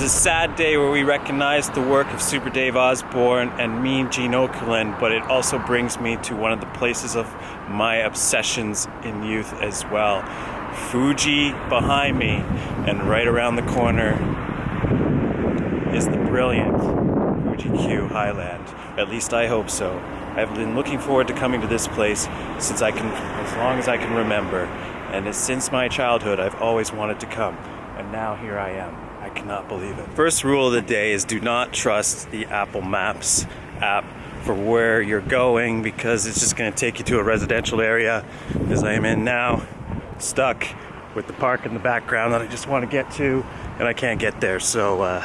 is a sad day where we recognize the work of Super Dave Osborne and me, Eejanaika, but it also brings me to one of the places of my obsessions in youth as well. Fuji behind me, and right around the corner is the brilliant Fuji-Q Highland. At least I hope so. I've been looking forward to coming to this place as long as I can remember. And since my childhood, I've always wanted to come. And now here I am. I cannot believe it. First rule of the day is do not trust the Apple Maps app for where you're going, because it's just going to take you to a residential area, as I am in now, stuck with the park in the background that I just want to get to, and I can't get there. So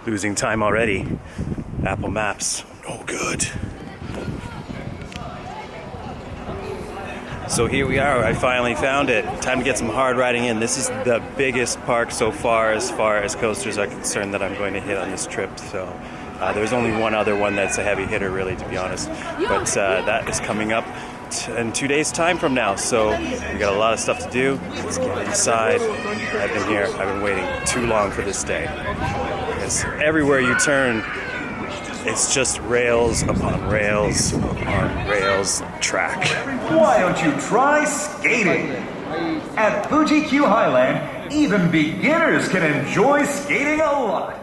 losing time already. Apple Maps, no good. So here we are, I finally found it. Time to get some hard riding in. This is the biggest park so far as coasters are concerned that I'm going to hit on this trip. So there's only one other one that's a heavy hitter, really, to be honest. But that is coming up in 2 days' time from now. So we got a lot of stuff to do. Let's get inside. I've been waiting too long for this day. Because everywhere you turn, it's just rails upon rails upon rails track. Why don't you try skating? At Fuji-Q Highland, even beginners can enjoy skating a lot.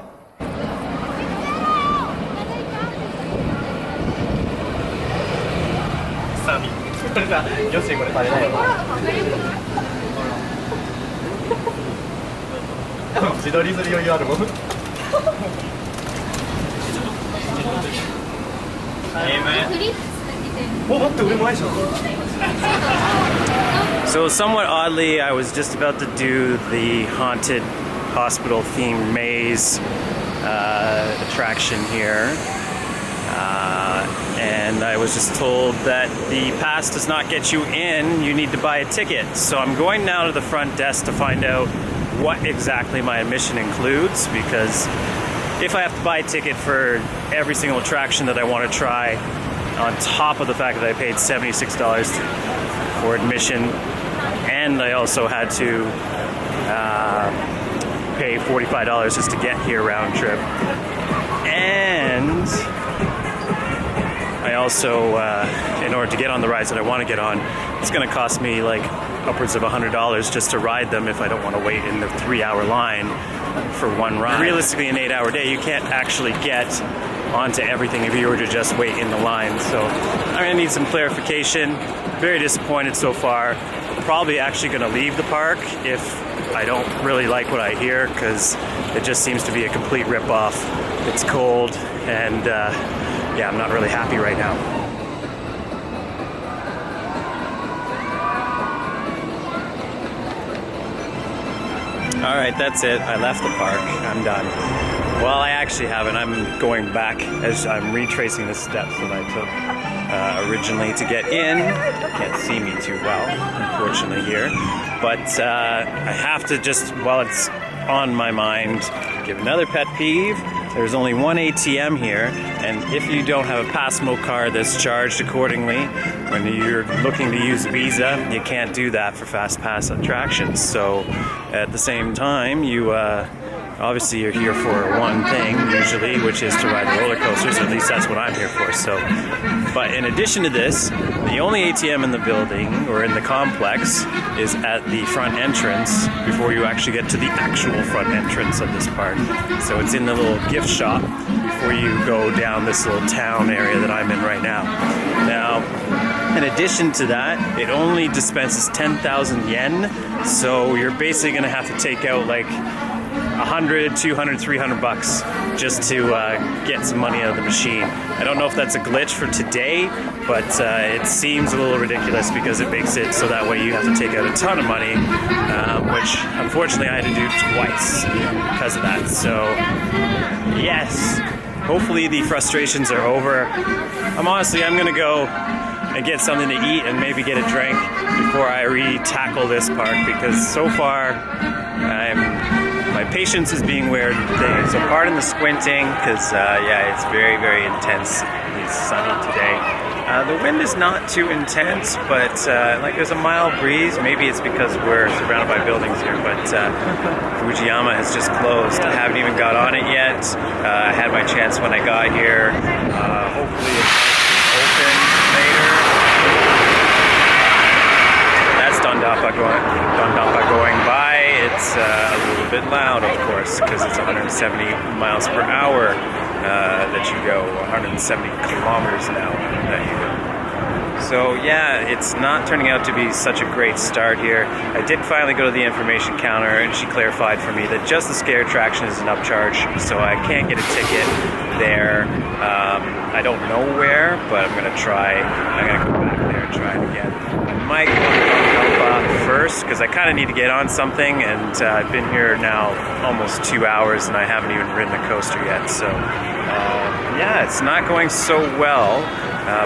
So somewhat oddly, I was just about to do the haunted hospital themed maze attraction here, and I was just told that the pass does not get you in, you need to buy a ticket. So I'm going now to the front desk to find out what exactly my admission includes, because if I have to buy a ticket for every single attraction that I want to try, on top of the fact that I paid $76 for admission, and I also had to pay $45 just to get here round trip, and I also, in order to get on the rides that I want to get on, it's going to cost me like upwards of $100 just to ride them if I don't want to wait in the 3-hour line for one ride. Realistically, an 8-hour day, you can't actually get onto everything if you were to just wait in the line. So I'm going to need some clarification. Very disappointed so far. Probably actually going to leave the park if I don't really like what I hear, because it just seems to be a complete rip-off. It's cold, and yeah, I'm not really happy right now. All right, that's it. I left the park. I'm done. Well, I actually haven't. I'm going back as I'm retracing the steps that I took originally to get in. Can't see me too well, unfortunately, here. But I have to just, while it's on my mind, give another pet peeve. There's only one ATM here, and if you don't have a Passmo card that's charged accordingly, when you're looking to use Visa, you can't do that for Fast Pass attractions. So at the same time, you obviously you're here for one thing usually, which is to ride the roller coasters. At least that's what I'm here for. So, but in addition to this, the only ATM in the building or in the complex is at the front entrance before you actually get to the actual front entrance of this park. So it's in the little gift shop before you go down this little town area that I'm in right now. Now, in addition to that, it only dispenses 10,000 yen. So you're basically going to have to take out like 100, 200, 300 bucks just to get some money out of the machine. I don't know if that's a glitch for today, but it seems a little ridiculous because it makes it so that way you have to take out a ton of money, which unfortunately I had to do twice because of that. So yes, hopefully the frustrations are over. I'm gonna go and get something to eat and maybe get a drink before I re-tackle this park, because so far my patience is being weared today. So pardon the squinting, because yeah, it's very, very intense. It's sunny today. The wind is not too intense, but like there's a mild breeze. Maybe it's because we're surrounded by buildings here, but Fujiyama has just closed. I haven't even got on it yet. I had my chance when I got here. Hopefully it's open later. That's Dodonpa going by. It's a little bit loud, of course, because it's 170 miles per hour that you go, 170 kilometers an hour that you go. So yeah, it's not turning out to be such a great start here. I did finally go to the information counter, and she clarified for me that just the scare attraction is an upcharge, so I can't get a ticket there. I don't know where, but I'm gonna try. I'm gonna go back there and try it again. I might go to Dodonpa first because I kind of need to get on something, and I've been here now almost 2 hours and I haven't even ridden the coaster yet. So yeah, it's not going so well,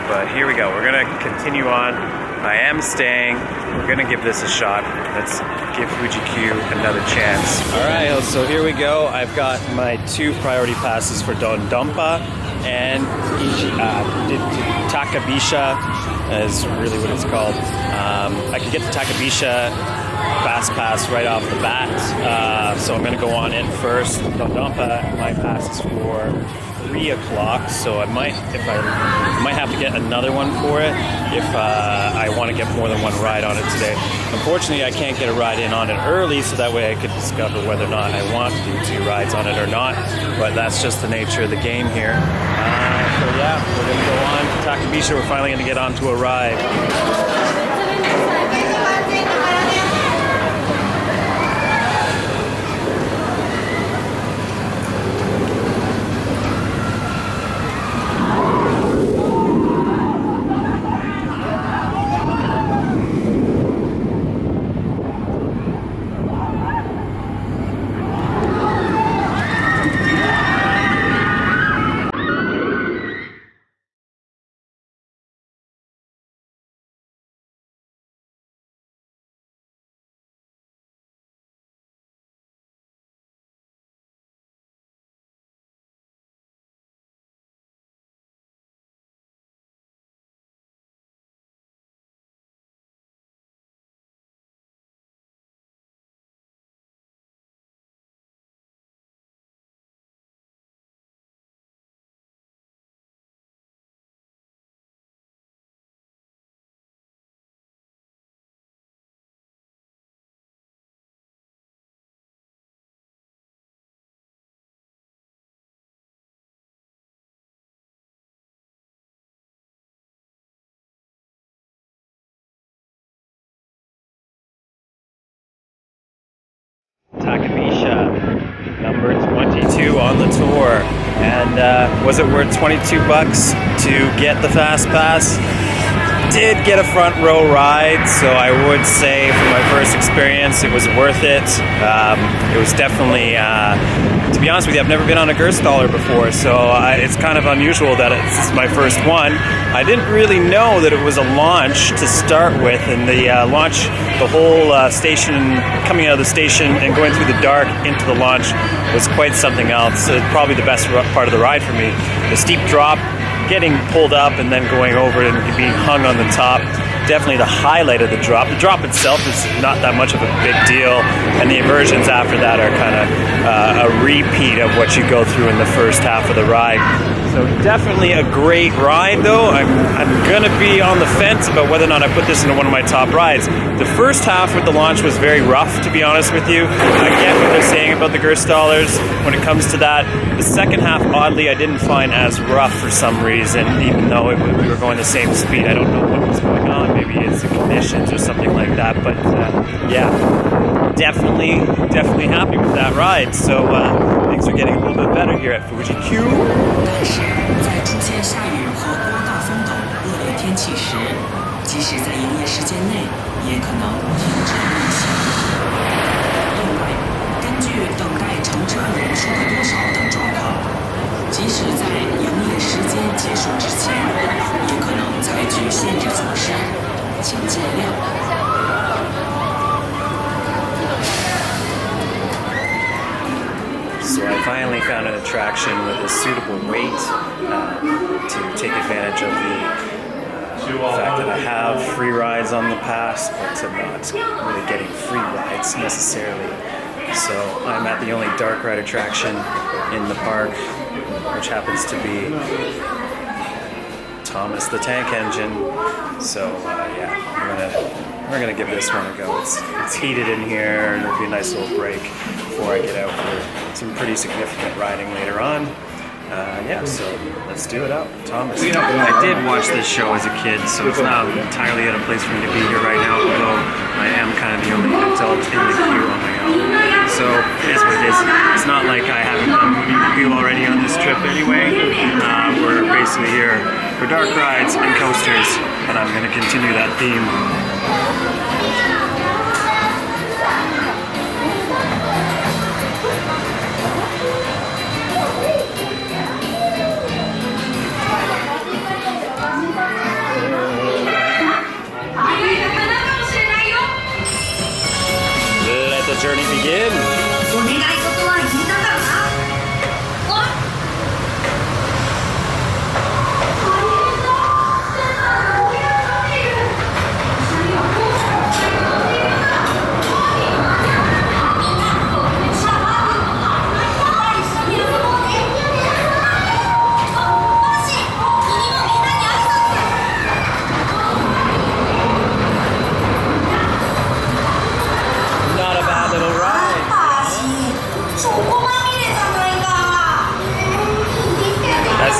but here we go. We're gonna continue on. I am staying. We're gonna give this a shot. Let's give Fuji-Q another chance. All right, so here we go. I've got my 2 priority passes for Dodonpa and Takabisha is really what it's called. I could get the Takabisha fast pass right off the bat, so I'm going to go on in first. Dodonpa, my pass is for 3 o'clock, so I might have to get another one for it if I want to get more than one ride on it today. Unfortunately, I can't get a ride in on it early, so that way I could discover whether or not I want to do 2 rides on it or not, but that's just the nature of the game here. So yeah, we're going to go on to Takabisha. We're finally going to get onto a ride. Takabisha, number 22 on the tour, and was it worth 22 bucks to get the fast pass? Did get a front row ride, so I would say for my first experience it was worth it. It was definitely, to be honest with you, I've never been on a Gerstaller before, so it's kind of unusual that it's my first one. I didn't really know that it was a launch to start with, and the launch, the whole station, coming out of the station and going through the dark into the launch was quite something else. Probably the best part of the ride for me. The steep drop, getting pulled up and then going over it and being hung on the top, definitely the highlight of the drop. The drop itself is not that much of a big deal, and the inversions after that are kind of a repeat of what you go through in the first half of the ride. So definitely a great ride, though. I'm gonna be on the fence about whether or not I put this into one of my top rides. The first half with the launch was very rough, to be honest with you. I get what they're saying about the Gerstallers when it comes to that. The second half, oddly, I didn't find as rough for some reason, even though we were going the same speed. I don't know what was going on. Maybe it's the conditions or something like that. But yeah, definitely happy with that ride. So things are getting a little bit better here at Fuji-Q. 但是在出现下雨和刮大风等恶劣天气时，即使在营业时间内，也可能停止运行。另外，根据等待乘车人数的多少等状况，即使在营业时间结束之前，也可能采取限制措施，请见谅。 So I finally found an attraction with a suitable weight to take advantage of the fact that I have free rides on the pass, but I'm not really getting free rides necessarily. So I'm at the only dark ride attraction in the park, which happens to be Thomas the Tank Engine. So yeah, we're gonna give this one a go. It's heated in here, and it'll be a nice little break before I get out for some pretty significant riding later on. Yeah, so let's do it out. Thomas. I did watch this show as a kid, so it's not entirely at a place for me to be here right now, although I am kind of the only adult in the queue on my own. So it is what it is. It's not like I haven't done Fuji-Q already on this trip anyway. We're basically here for dark rides and coasters, and I'm going to continue that theme. Let the journey begin.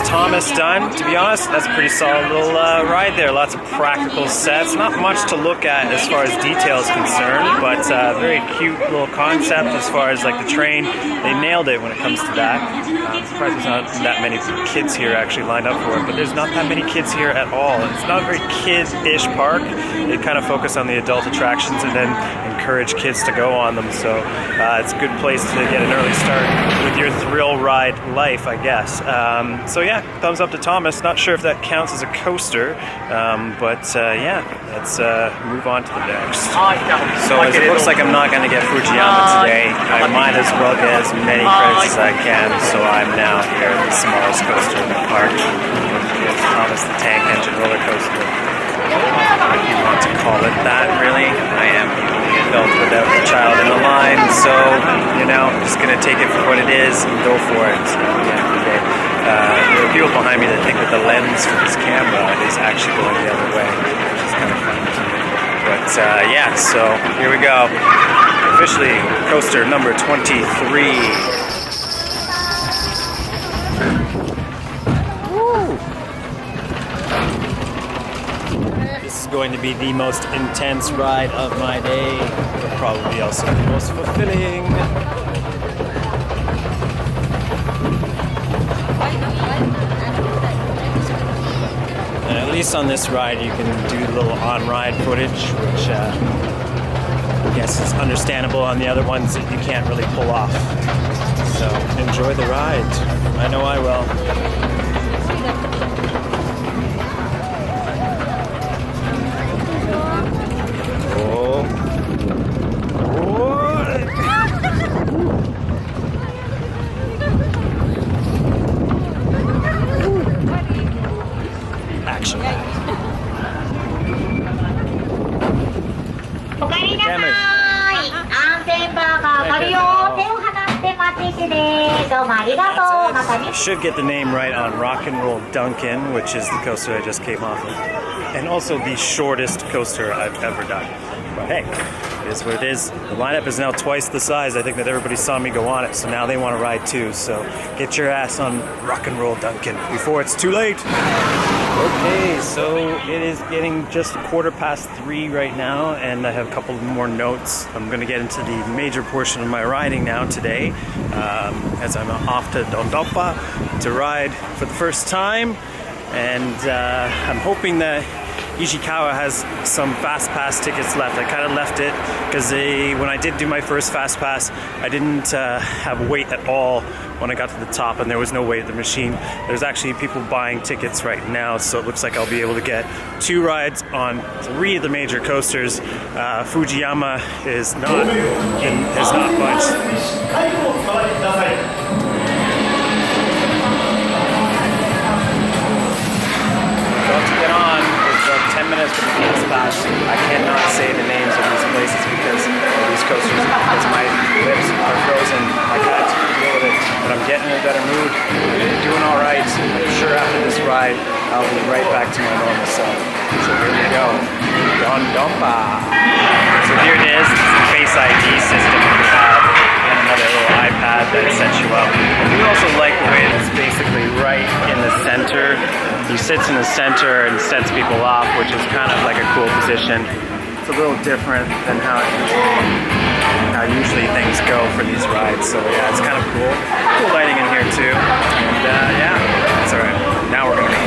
Thomas done. To be honest, that's a pretty solid little ride there. Lots of practical sets. Not much to look at as far as detail is concerned, but very cute little concept as far as like the train. They nailed it when it comes to that. I'm surprised there's not that many kids here actually lined up for it, but there's not that many kids here at all. It's not a very kid-ish park. They kind of focus on the adult attractions and then encourage kids to go on them. So it's a good place to get an early start with your thrill ride life, I guess. So yeah, thumbs up to Thomas. Not sure if that counts as a coaster, but yeah, let's move on to the next. So as it looks like I'm not going to get Fujiyama today, I might as well get as many credits as I can. So I'm now here at the smallest coaster in the park, Thomas the Tank Engine roller coaster. If you want to call it that, really. I am the only adult without a child in the line, so, you know, I'm just going to take it for what it is and go for it. So, yeah, okay. There are people behind me that think that the lens for this camera is actually going the other way, which is kind of funny to me. But, yeah, so here we go. Officially, coaster number 23. Going to be the most intense ride of my day, but probably also the most fulfilling. And at least on this ride you can do the little on-ride footage, which I guess is understandable. On the other ones that you can't really pull off. So enjoy the ride. I know I will. Should get the name right on Rock and Roll Duncan, which is the coaster I just came off of, and also the shortest coaster I've ever done. But hey, it is what it is. The lineup is now twice the size. I think that everybody saw me go on it, so now they want to ride too. So get your ass on Rock and Roll Duncan before it's too late. Okay, so it is getting just 3:15 right now, and I have a couple more notes. I'm going to get into the major portion of my riding now today, as I'm off to Dodonpa to ride for the first time, and I'm hoping that Eejanaika has some fast pass tickets left. I kind of left it because when I did do my first fast pass, I didn't have wait at all when I got to the top, and there was no wait at the machine. There's actually people buying tickets right now, so it looks like I'll be able to get 2 rides on 3 of the major coasters. Fujiyama has not budged. About to get on with the honest with the fast pass, I cannot say the names of these places because of these coasters, because my lips are frozen. I can't deal with it, but I'm getting in a better mood. I'm doing all right. I'm sure after this ride, I'll be right back to my normal self. So here we go. Dodonpa. So here it is. It's the Face ID system we have, and another little iPad that sets you up. I do also like the way it's basically right in the center. He sits in the center and sets people off, which is kind of like a cool position. It's a little different than how usually things go for these rides. So yeah, it's kind of cool. Cool lighting in here too. And yeah, that's alright. Now we're gonna go.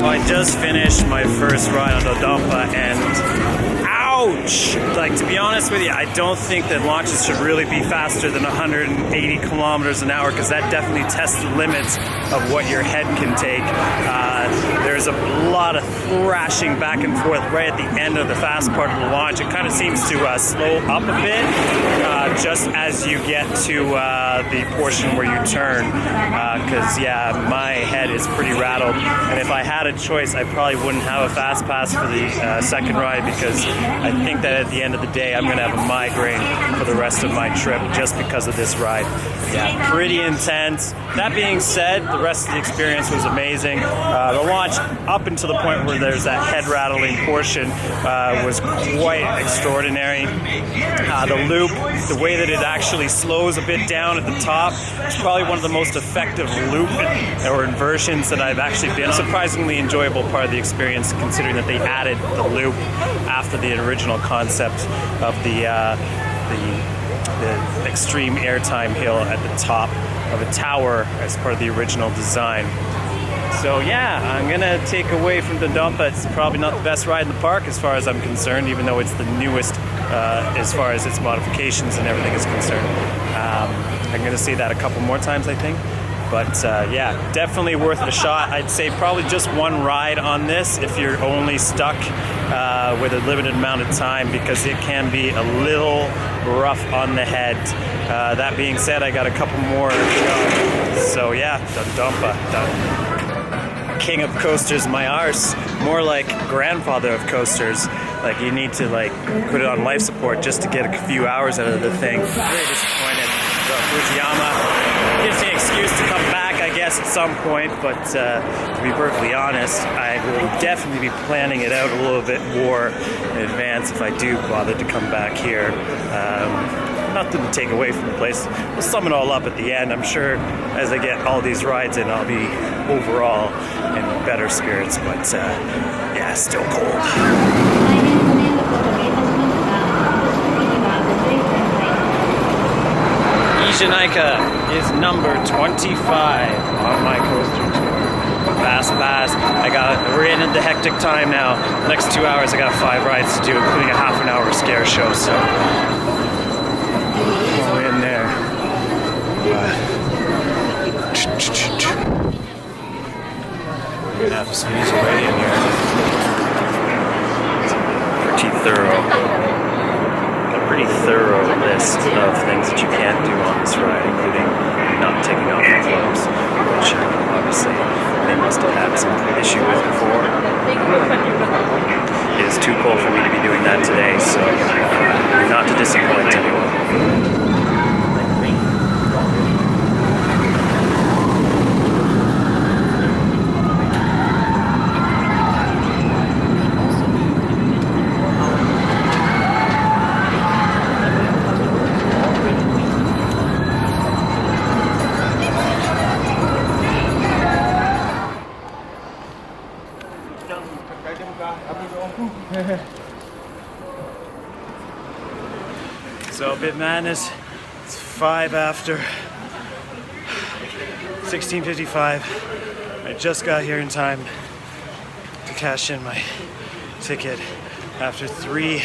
I just finished my first ride on Dodonpa and ouch! Like, to be honest with you, I don't think that launches should really be faster than 180 kilometers an hour because that definitely tests the limits of what your head can take. There's a lot of thrashing back and forth right at the end of the fast part of the launch. It kind of seems to slow up a bit just as you get to the portion where you turn because yeah, my head is pretty rattled, and if I had a choice I probably wouldn't have a fast pass for the second ride because I think that at the end of the day I'm going to have a migraine for the rest of my trip just because of this ride. Yeah, pretty intense. That being said, the rest of the experience was amazing. The launch up until the point where there's that head rattling portion was quite extraordinary. The loop, the way that it actually slows a bit down at the top, is probably one of the most effective loop or inversions that I've actually been. A surprisingly enjoyable part of the experience considering that they added the loop after the original concept of the extreme airtime hill at the top of a tower as part of the original design. So yeah, I'm gonna take away from Dodonpa. It's probably not the best ride in the park as far as I'm concerned, even though it's the newest as far as its modifications and everything is concerned. I'm gonna see that a couple more times, I think. But yeah, definitely worth a shot. I'd say probably just one ride on this if you're only stuck with a limited amount of time because it can be a little rough on the head. That being said, I got a couple more to go. So yeah, Dodonpa. King of coasters, my arse. More like grandfather of coasters. Like you need to like put it on life support just to get a few hours out of the thing. Very disappointed. So Fujiyama gives me an excuse to come back, I guess, at some point. But to be perfectly honest, I will definitely be planning it out a little bit more in advance if I do bother to come back here. Nothing to take away from the place. We'll sum it all up at the end. I'm sure as I get all these rides in, I'll be overall in better spirits. But yeah, still cold. Eejanaika is number 25 on my coaster tour. Fast pass. We're in the hectic time now. The next 2 hours I got 5 rides to do, including a half an hour scare show. So we're in there. We're gonna have to squeeze your way in here. It's pretty thorough list of things that you can't do on this ride, including not taking off your clothes, which obviously they must have had some issue with before. It is too cold for me to be doing that today, so not to disappoint anyone. So Bit Madness, it's 5 after 16:55. I just got here in time to cash in my ticket after 3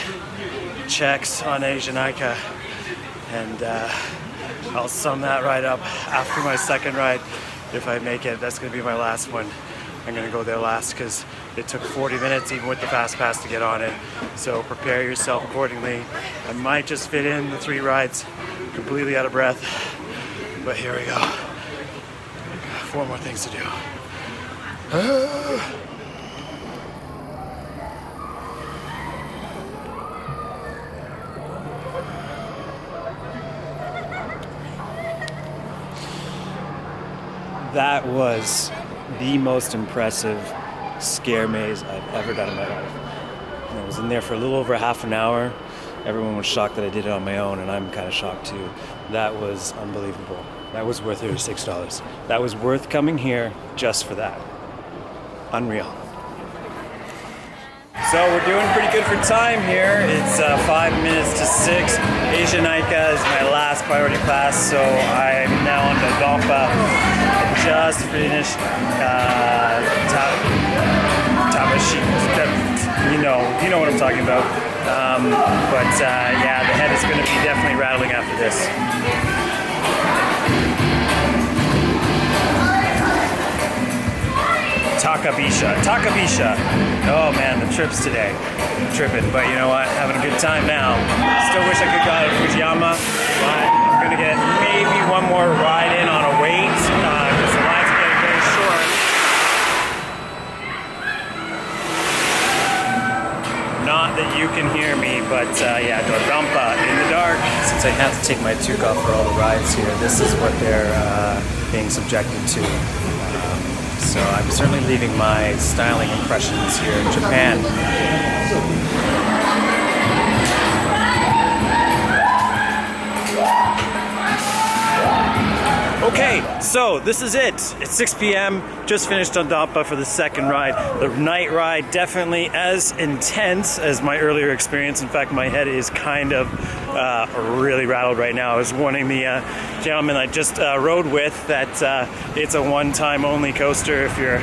checks on Eejanaika, and I'll sum that ride up after my second ride if I make it. That's gonna be my last one. I'm gonna go there last because it took 40 minutes even with the fast pass to get on it. So prepare yourself accordingly. I might just fit in the 3 rides, completely out of breath, but here we go. 4 more things to do. That was the most impressive scare maze I've ever done in my life. And I was in there for a little over half an hour. Everyone was shocked that I did it on my own, and I'm kind of shocked too. That was unbelievable. That was worth $36. That was worth coming here just for that. Unreal. So we're doing pretty good for time here. It's 5 minutes to 6. Eejanaika is my last priority class, so I'm now on Dodonpa. I just finished Tabashi. You know what I'm talking about. Yeah, the head is going to be definitely rattling after this. Takabisha. Oh man, the trips today. I'm tripping, but you know what? Having a good time now. Still wish I could go to Fujiyama, but I'm gonna get maybe one more ride in on a wait because the lines are getting very short. Not that you can hear me, but yeah, Dodonpa in the dark. Since I have to take my toque off for all the rides here, this is what they're being subjected to. So I'm certainly leaving my styling impressions here in Japan. Okay, so this is it. It's 6 p.m. Just finished on Dodonpa for the second ride. The night ride definitely as intense as my earlier experience. In fact, my head is kind of really rattled right now. I was warning the gentleman I just rode with that it's a one-time only coaster if you're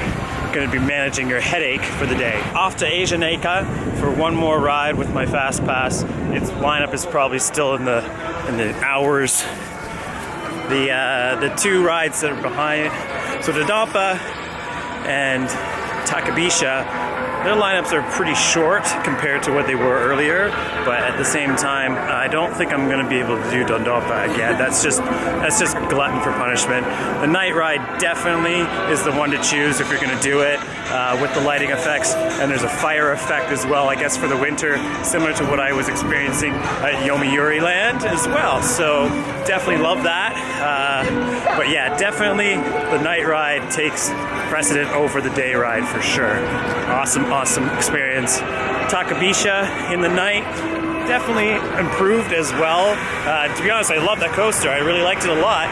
going to be managing your headache for the day. Off to Eejanaika for one more ride with my fast pass. Its lineup is probably still in the hours. The 2 rides that are behind, so Dodonpa and Takabisha, their lineups are pretty short compared to what they were earlier, but at the same time, I don't think I'm going to be able to do Dodonpa again. That's just glutton for punishment. The night ride definitely is the one to choose if you're going to do it with the lighting effects, and there's a fire effect as well, I guess, for the winter, similar to what I was experiencing at Yomiuri Land as well. So definitely love that. But yeah, definitely the night ride takes precedent over the day ride for sure. Awesome experience. Takabisha in the night, definitely improved as well. To be honest, I love that coaster. I really liked it a lot.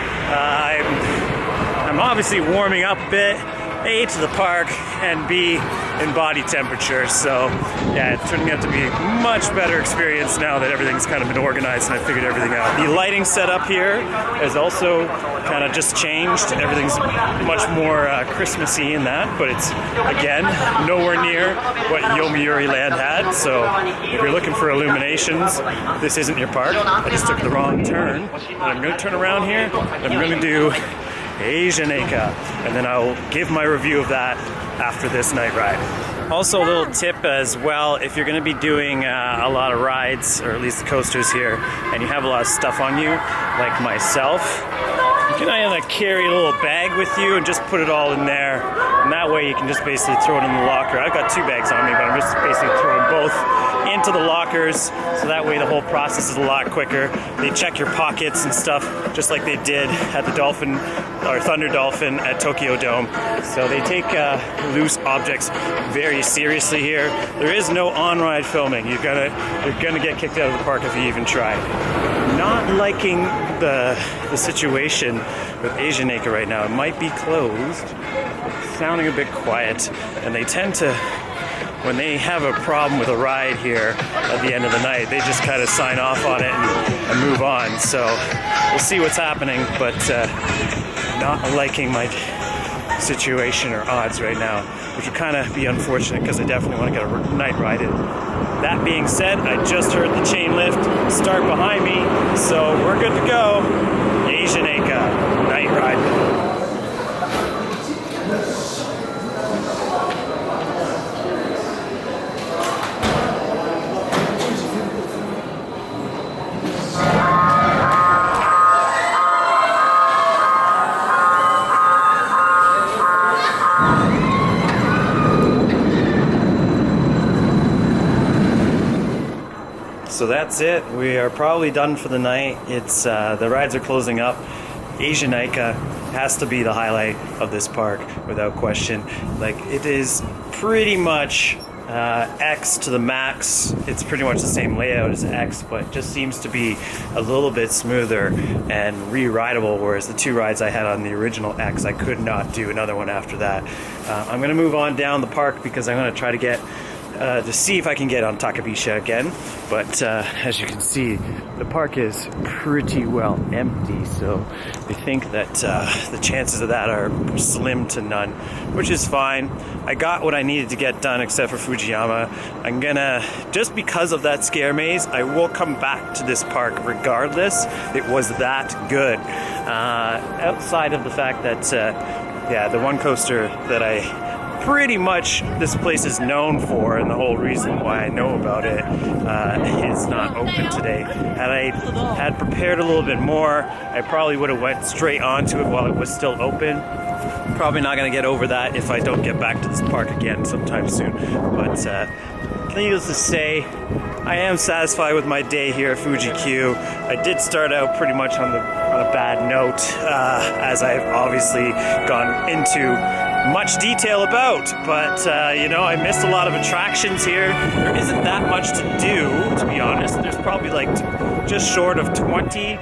I'm obviously warming up a bit, A, to the park, and B, in body temperature. So yeah, it's turning out to be a much better experience now that everything's kind of been organized and I figured everything out. The lighting setup here has also kind of just changed. Everything's much more Christmassy in that, but it's, again, nowhere near what Yomiuri Land had. So if you're looking for illuminations, this isn't your park. I just took the wrong turn. And I'm going to turn around here. I'm going to do Eejanaika, and then I'll give my review of that after this night ride. Also, a little tip as well, if you're going to be doing a lot of rides, or at least the coasters here, and you have a lot of stuff on you, like myself, you can either carry a little bag with you and just put it all in there, and that way you can just basically throw it in the locker. I've got 2 bags on me, but I'm just basically throwing both into the lockers, so that way the whole process is a lot quicker. They check your pockets and stuff just like they did at the Thunder Dolphin at Tokyo Dome. So they take loose objects very seriously here. There is no on-ride filming. You're gonna get kicked out of the park if you even try. Not liking the situation with Eejanaika right now. It might be closed. It's sounding a bit quiet, and they tend to, when they have a problem with a ride here at the end of the night, they just kind of sign off on it and move on. So we'll see what's happening, but not liking my situation or odds right now, which would kind of be unfortunate because I definitely want to get a night ride in. That being said, I just heard the chain lift start behind me, so we're good to go. Eejanaika night ride. So that's it. We are probably done for the night. It's the rides are closing up. Eejanaika has to be the highlight of this park without question. Like, it is pretty much X to the max. It's pretty much the same layout as X, but just seems to be a little bit smoother and re-rideable, whereas the 2 rides I had on the original X, I could not do another one after that. I'm gonna move on down the park because I'm gonna try to get to see if I can get on Takabisha again, but as you can see, the park is pretty well empty, so I think that the chances of that are slim to none, which is fine. I got what I needed to get done except for Fujiyama. I'm gonna, just because of that scare maze, I will come back to this park regardless. It was that good. Outside of the fact that, yeah, the one coaster that I pretty much this place is known for, and the whole reason why I know about it is not open today. Had I had prepared a little bit more, I probably would have went straight onto it while it was still open. Probably not going to get over that if I don't get back to this park again sometime soon. But needless to say, I am satisfied with my day here at Fuji-Q. I did start out pretty much on a bad note, as I've obviously gone into much detail about, but you know, I missed a lot of attractions here. There isn't that much to do, to be honest. There's probably like just short of 20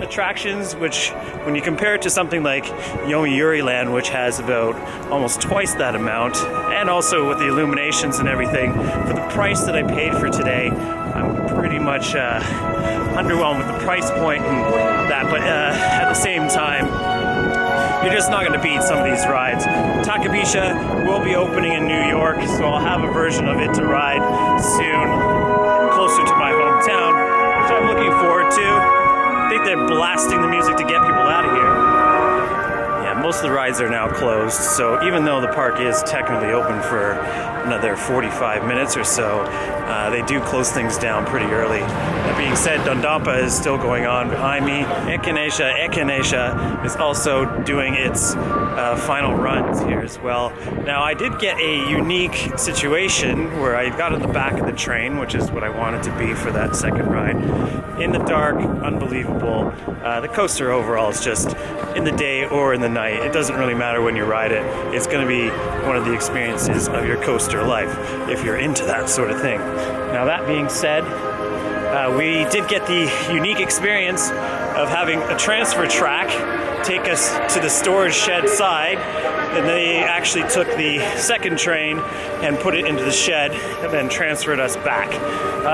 attractions, which when you compare it to something like Yomiuri-land, which has about almost twice that amount, and also with the illuminations and everything, for the price that I paid for today, I'm pretty much underwhelmed with the price point and that, but at the same time, you're just not going to beat some of these rides. Takabisha will be opening in New York, so I'll have a version of it to ride soon, closer to my hometown, which I'm looking forward to. I think they're blasting the music to get people out of here. Yeah, most of the rides are now closed, so even though the park is technically open for another 45 minutes or so, they do close things down pretty early. That being said, Dodonpa is still going on behind me. Eejanaika is also doing its final runs here as well. Now, I did get a unique situation where I got in the back of the train, which is what I wanted to be for that second ride. In the dark, unbelievable. The coaster overall is just in the day or in the night. It doesn't really matter when you ride it. It's going to be one of the experiences of your coaster life if you're into that sort of thing. Now, that being said, we did get the unique experience of having a transfer track take us to the storage shed side, and they actually took the second train and put it into the shed and then transferred us back.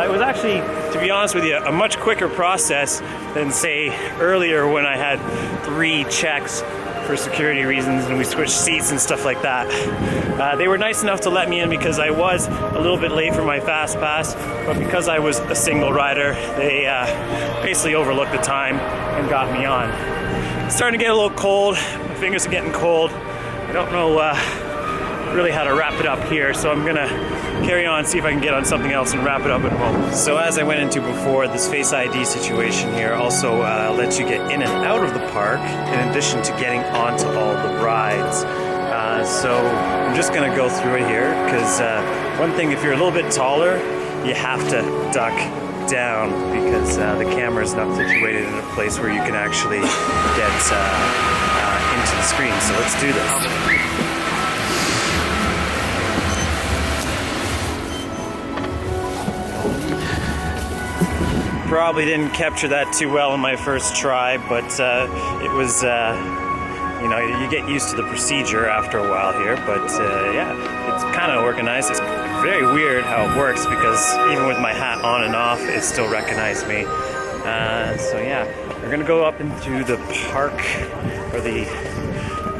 It was actually, to be honest with you, a much quicker process than, say, earlier when I had 3 checks for security reasons and we switched seats and stuff like that. They were nice enough to let me in because I was a little bit late for my fast pass, but because I was a single rider, they basically overlooked the time and got me on. It's starting to get a little cold. My fingers are getting cold. I don't know really how to wrap it up here, so I'm gonna carry on, see if I can get on something else and wrap it up at home. So as I went into before, this Face ID situation here also lets you get in and out of the park in addition to getting onto all the rides. So I'm just gonna go through it here because one thing, if you're a little bit taller, you have to duck down because the camera is not situated in a place where you can actually get into the screen. So let's do this. Probably didn't capture that too well in my first try, but it was, you know, you get used to the procedure after a while here, but yeah, it's kind of organized. It's very weird how it works because even with my hat on and off, it still recognized me. So yeah, we're gonna go up into the park, or the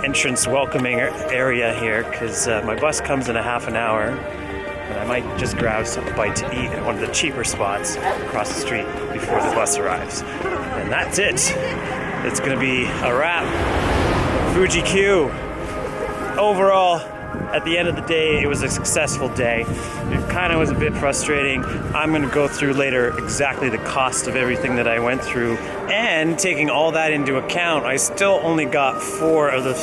entrance welcoming area here, because my bus comes in a half an hour. And I might just grab some bite to eat at one of the cheaper spots across the street before the bus arrives. And that's it. It's gonna be a wrap. Fuji-Q. Overall, at the end of the day, it was a successful day. It kind of was a bit frustrating. I'm gonna go through later exactly the cost of everything that I went through. And taking all that into account, I still only got 4 of the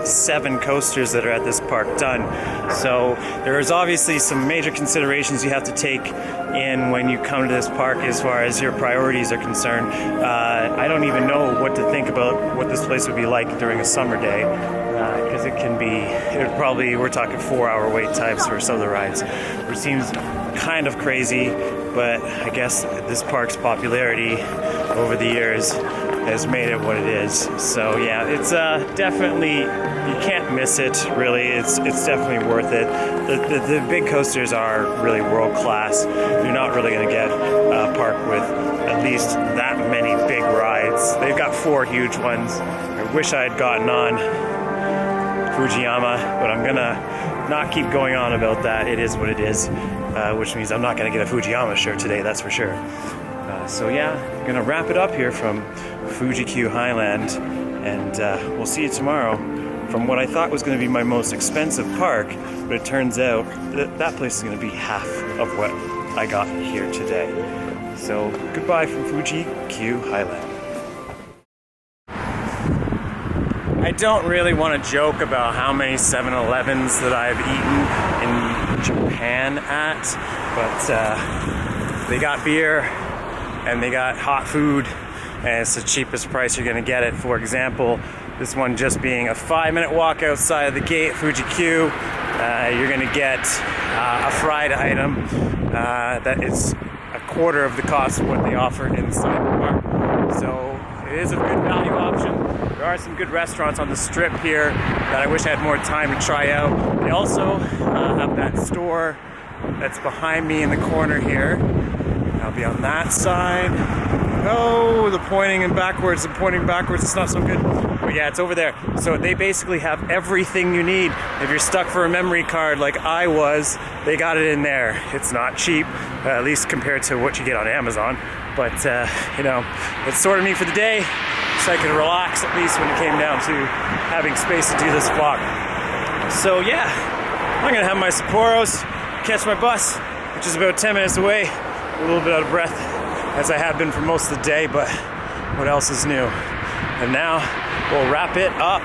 7 coasters that are at this park done. So there's obviously some major considerations you have to take in when you come to this park as far as your priorities are concerned. I don't even know what to think about what this place would be like during a summer day, because we're talking 4-hour wait times for some of the rides, which seems kind of crazy, but I guess this park's popularity over the years has made it what it is. So yeah, it's definitely, you can't miss it, really. It's definitely worth it. The big coasters are really world class. You're not really going to get a park with at least that many big rides. They've got 4 huge ones. I wish I had gotten on Fujiyama, but I'm gonna not keep going on about that. It is what it is, which means I'm not gonna get a Fujiyama shirt today, that's for sure. So yeah, I'm gonna wrap it up here from Fuji-Q Highland, and we'll see you tomorrow from what I thought was gonna be my most expensive park, but it turns out that place is gonna be half of what I got here today. So goodbye from Fuji-Q Highland. I don't really want to joke about how many 7-Elevens that I've eaten in Japan at, but they got beer and they got hot food, and it's the cheapest price you're going to get it. For example, this one just being a 5-minute walk outside of the gate, Fuji-Q, you're going to get a fried item that is a quarter of the cost of what they offer inside the park. So it is a good value option. There are some good restaurants on the strip here that I wish I had more time to try out. They also have that store that's behind me in the corner here. I'll be on that side. Oh, the pointing backwards, it's not so good. But yeah, it's over there. So they basically have everything you need. If you're stuck for a memory card like I was, they got it in there. It's not cheap, at least compared to what you get on Amazon. But, you know, it sorted me for the day, so I could relax at least when it came down to having space to do this vlog. So yeah, I'm gonna have my Sapporos, catch my bus, which is about 10 minutes away. A little bit out of breath, as I have been for most of the day, but what else is new? And now we'll wrap it up.